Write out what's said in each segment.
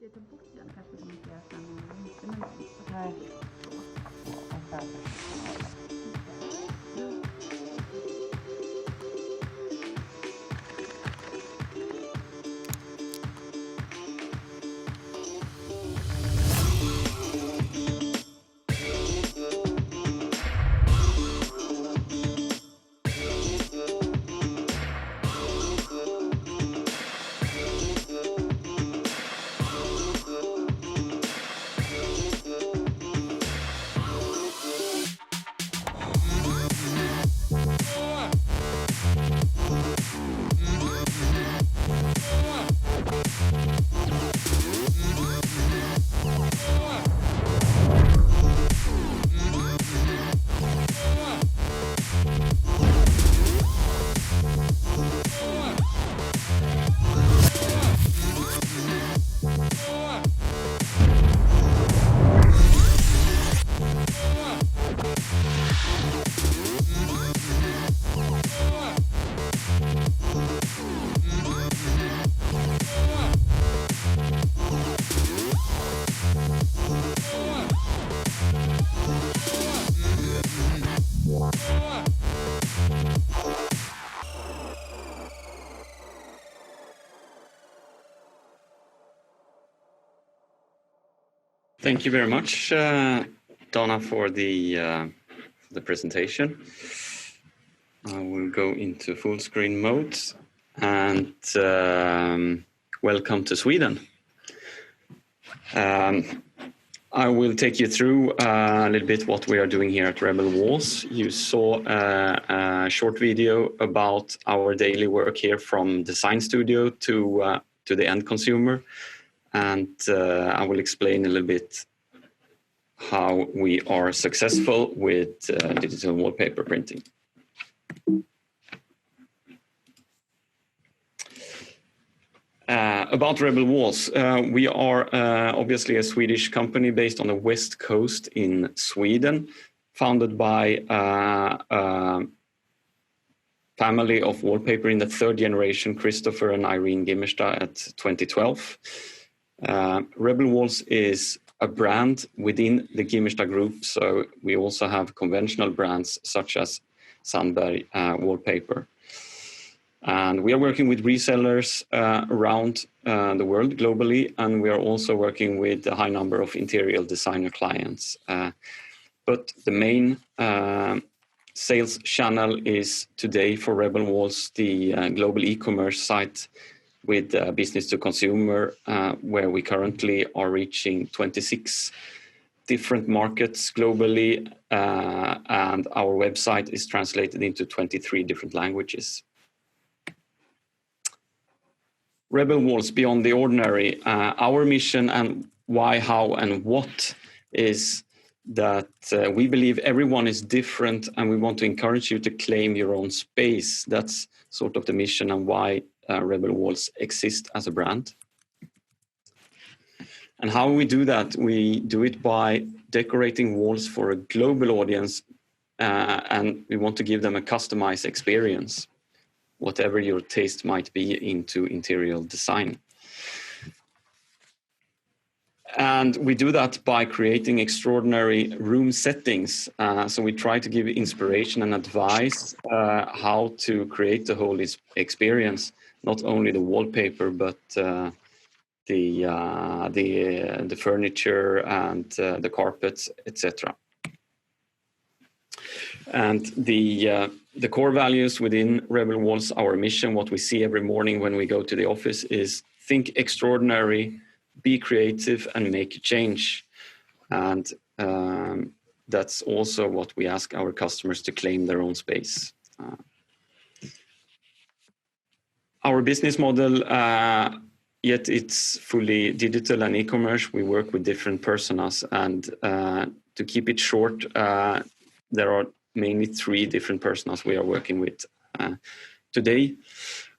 Jag tar bort den kanske så mycket jag kan inte med någon. Nej. Thank you very much, Donna, for the presentation. I will go into full screen mode and welcome to Sweden. I will take you through a little bit what we are doing here at RebelWalls. You saw a short video about our daily work here from design studio to the end consumer. And I will explain a little bit how we are successful with digital wallpaper printing. About RebelWalls, we are obviously a Swedish company based on the west coast in Sweden, founded by a family of wallpaper in the third generation, Christopher and Irene Gimmerstad, at 2012. RebelWalls is a brand within the Gimmerstad group, so we also have conventional brands such as Sandberg wallpaper. And we are working with resellers around the world globally, and we are also working with a high number of interior designer clients. But the main sales channel is today for RebelWalls the global e-commerce site with business to consumer, where we currently are reaching 26 different markets globally, and our website is translated into 23 different languages. RebelWalls Beyond the Ordinary, our mission and why, how, and what is that we believe everyone is different, and we want to encourage you to claim your own space. That's sort of the mission and why RebelWalls exist as a brand. And how we do that? We do it by decorating walls for a global audience, and we want to give them a customized experience, whatever your taste might be into interior design. And we do that by creating extraordinary room settings. So we try to give inspiration and advice how to create the whole experience, not only the wallpaper, but the furniture and the carpets, etc. And the core values within RebelWalls, our mission, what we see every morning when we go to the office is think extraordinary, be creative, and make a change. And that's also what we ask our customers to claim their own space. Our business model, yet it's fully digital and e-commerce. We work with different personas, and to keep it short, there are mainly 3 different personas we are working with today.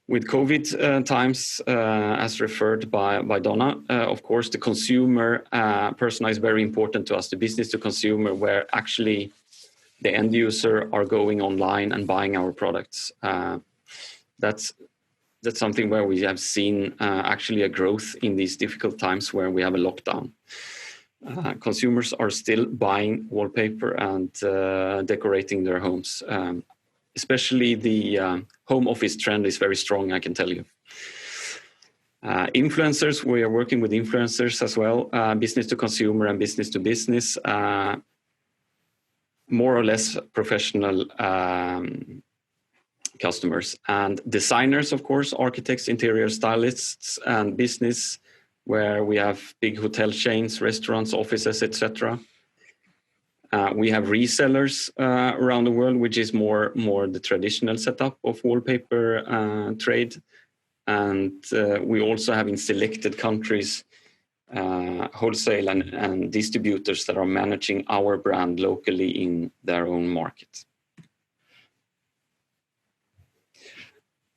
With COVID times, as referred by Donna, of course, the consumer persona is very important to us, the business to consumer, where actually the end user are going online and buying our products. That's that's something where we have seen actually a growth in these difficult times where we have a lockdown. Consumers are still buying wallpaper and decorating their homes. Especially the home office trend is very strong, I can tell you. Influencers, we are working with influencers as well, business to consumer and business to business, more or less professional customers. And designers, of course, architects, interior stylists, and business, where we have big hotel chains, restaurants, offices, etc. We have resellers around the world, which is more the traditional setup of wallpaper trade. And we also have in selected countries wholesale and distributors that are managing our brand locally in their own market.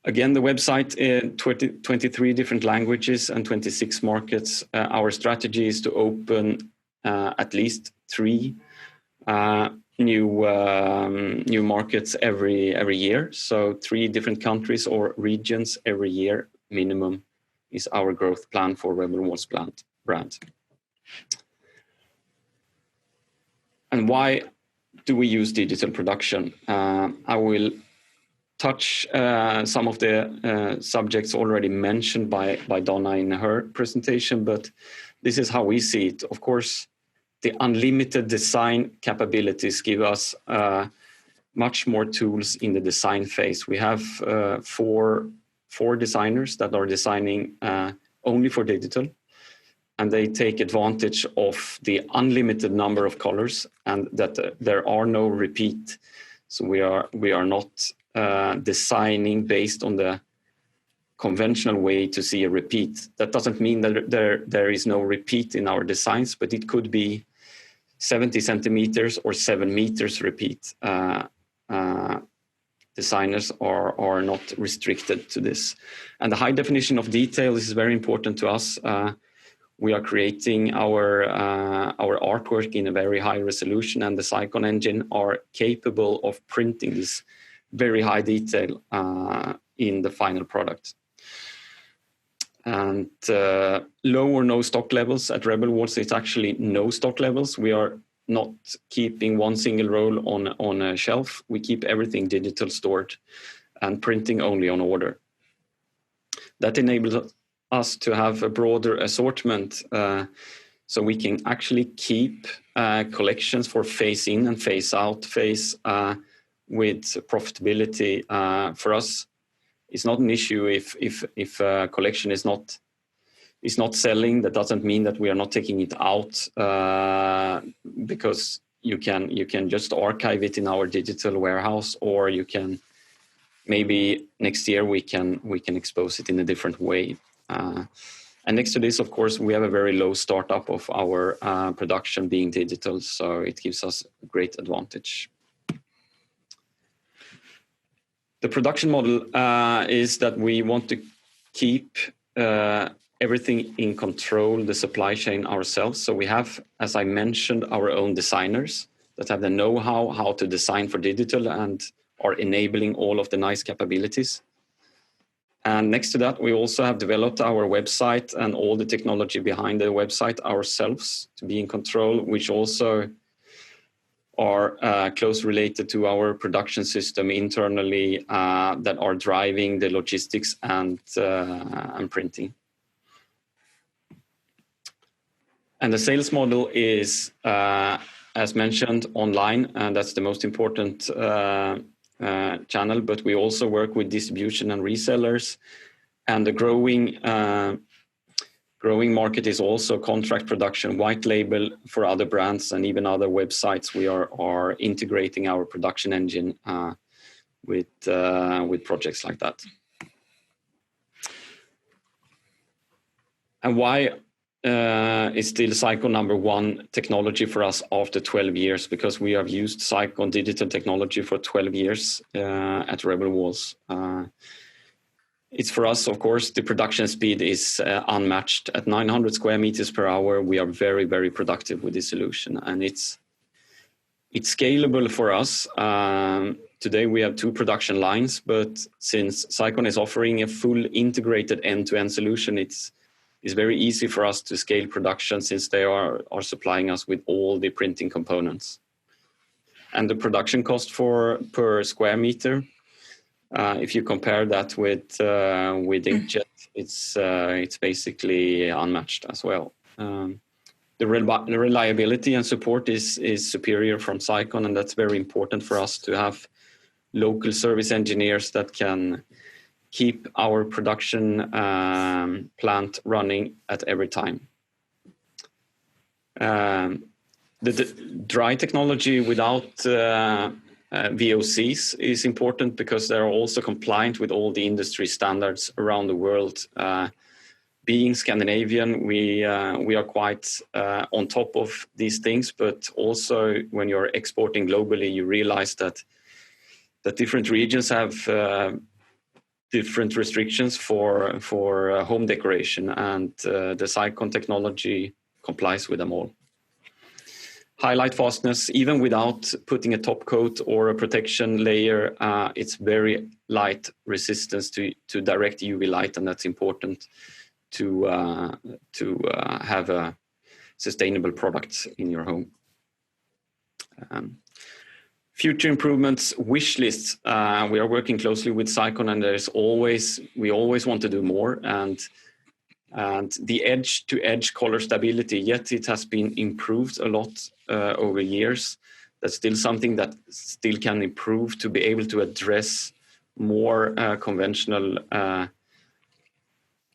Again, the website, 23 different languages and 26 markets. Our strategy is to open at least 3 new markets every year. So 3 different countries or regions every year minimum is our growth plan for RebelWalls brand. And why do we use digital production? I will touch some of the subjects already mentioned by Donna in her presentation, but this is how we see it. Of course, the unlimited design capabilities give us much more tools in the design phase. We have 4 designers that are designing only for digital, and they take advantage of the unlimited number of colors and that there are no repeat. So we are not designing based on the conventional way to see a repeat. That doesn't mean that there is no repeat in our designs, but it could be 70 centimeters or 7 meters repeat. Designers are not restricted to this. And the high definition of detail is very important to us. We are creating our artwork in a very high resolution, and the Xeikon engine are capable of printing this very high detail in the final product. And low or no stock levels at RebelWalls, it's actually no stock levels. We are not keeping one single roll on a shelf. We keep everything digital stored and printing only on order. That enables us to have a broader assortment, so we can actually keep collections for phase in and phase out phase with profitability. For us, it's not an issue if a collection is not selling. That doesn't mean that we are not taking it out, because you can just archive it in our digital warehouse, or you can maybe next year we can expose it in a different way. And next to this, of course, we have a very low startup of our production being digital, so it gives us a great advantage. The production model is that we want to keep everything in control, the supply chain ourselves. So we have, as I mentioned, our own designers that have the know-how how to design for digital and are enabling all of the nice capabilities. And next to that, we also have developed our website and all the technology behind the website ourselves to be in control, which also are close related to our production system internally that are driving the logistics and printing. And the sales model is, as mentioned, online, and that's the most important channel, but we also work with distribution and resellers. And the growing market is also contract production, white label for other brands and even other websites. We are integrating our production engine with projects like that. And why is still Xeikon #1 technology for us after 12 years? Because we have used Xeikon digital technology for 12 years at RebelWalls. It's for us, of course, the production speed is unmatched. At 900 square meters per hour, we are very, very productive with this solution. And it's scalable for us. today we have 2 production lines, but since Xeikon is offering a full integrated end-to-end solution, it's very easy for us to scale production since they are supplying us with all the printing components. And the production cost per square meter, if you compare that with inkjet, it's basically unmatched as well. The reliability and support is superior from Xeikon, and that's very important for us to have local service engineers that can keep our production plant running at every time. The dry technology without VOCs is important because they're also compliant with all the industry standards around the world. Being Scandinavian, we are quite on top of these things, but also when you're exporting globally, you realize that different regions have different restrictions for home decoration, and the Xeikon technology complies with them all. Highlight fastness, even without putting a top coat or a protection layer, it's very light resistance to direct UV light, and that's important to have a sustainable product in your home. Future improvements, wish lists. We are working closely with Xeikon, and we always want to do more. And the edge-to-edge color stability, yet it has been improved a lot over years. That's still something that still can improve to be able to address more conventional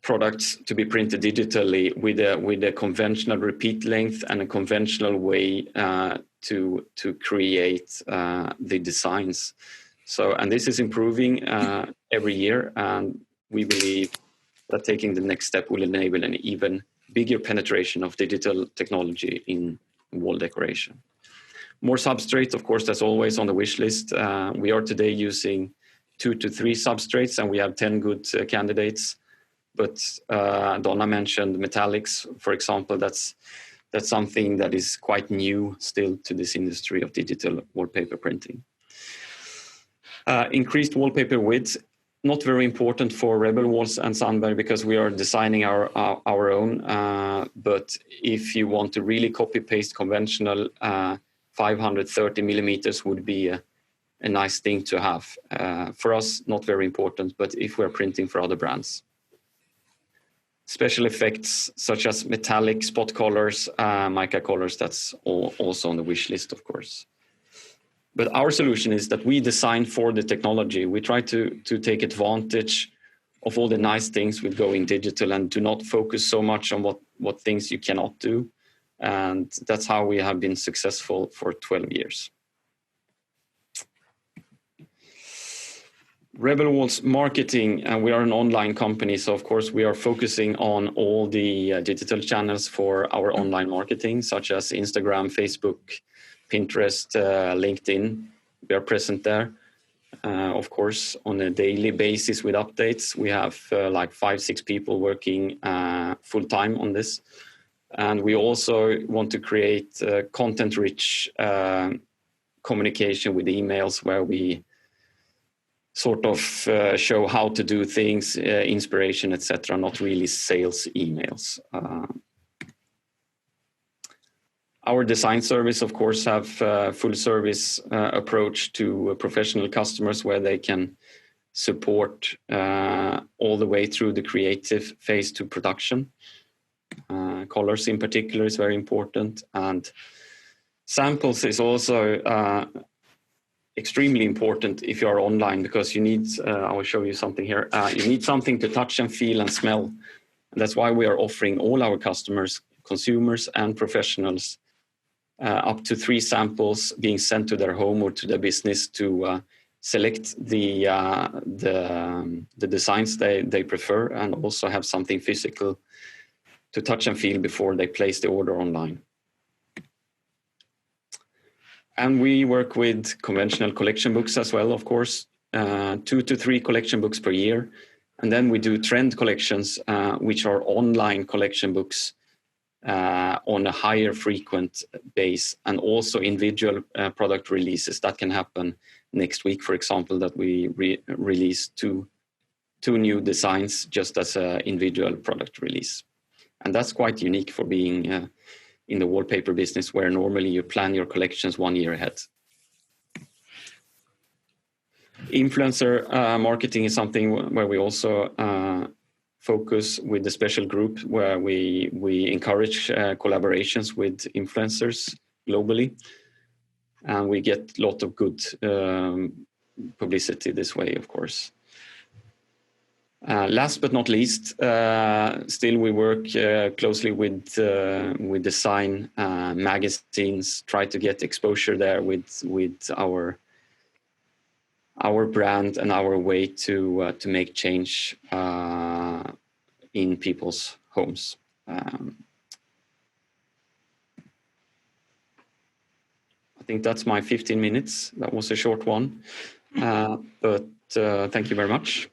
products to be printed digitally with a conventional repeat length and a conventional way to create the designs. So, and this is improving every year, and we believe that taking the next step will enable an even bigger penetration of digital technology in wall decoration. More substrates, of course, that's always on the wish list. We are today using 2 to 3 substrates, and we have 10 good candidates. But Donna mentioned metallics, for example. That's something that is quite new still to this industry of digital wallpaper printing. Increased wallpaper width, not very important for RebelWalls and Sandberg because we are designing our own. But if you want to really copy-paste conventional, 530 millimeters would be a nice thing to have. For us, not very important, but if we're printing for other brands. Special effects such as metallic spot colors, mica colors, that's also on the wish list, of course. But our solution is that we design for the technology. We try to take advantage of all the nice things with going digital and do not focus so much on what things you cannot do. And that's how we have been successful for 12 years. RebelWalls marketing, and we are an online company, so of course we are focusing on all the digital channels for our online marketing, such as Instagram, Facebook, Pinterest, LinkedIn. We are present there, of course, on a daily basis with updates. We have like 5-6 people working full time on this. And we also want to create content-rich communication with emails where we sort of show how to do things, inspiration, etc., not really sales emails. Our design service, of course, have full service approach to professional customers where they can support all the way through the creative phase to production. Colors in particular is very important, and samples is also extremely important if you are online because you need, I will show you something here, you need something to touch and feel and smell. And that's why we are offering all our customers, consumers and professionals, up to 3 samples being sent to their home or to their business to select the designs they prefer, and also have something physical to touch and feel before they place the order online. And we work with conventional collection books as well, of course, 2 to 3 collection books per year. And then we do trend collections, which are online collection books on a higher frequent base, and also individual product releases that can happen next week, for example, that we release two new designs just as an individual product release. And that's quite unique for being in the wallpaper business, where normally you plan your collections 1 year ahead. Influencer marketing is something where we also focus with the special group, where we encourage collaborations with influencers globally, and we get a lot of good publicity this way, of course. Last but not least, still we work closely with design magazines, try to get exposure there with our brand and our way to make change in people's homes. I think that's my 15 minutes. That was a short one, but thank you very much.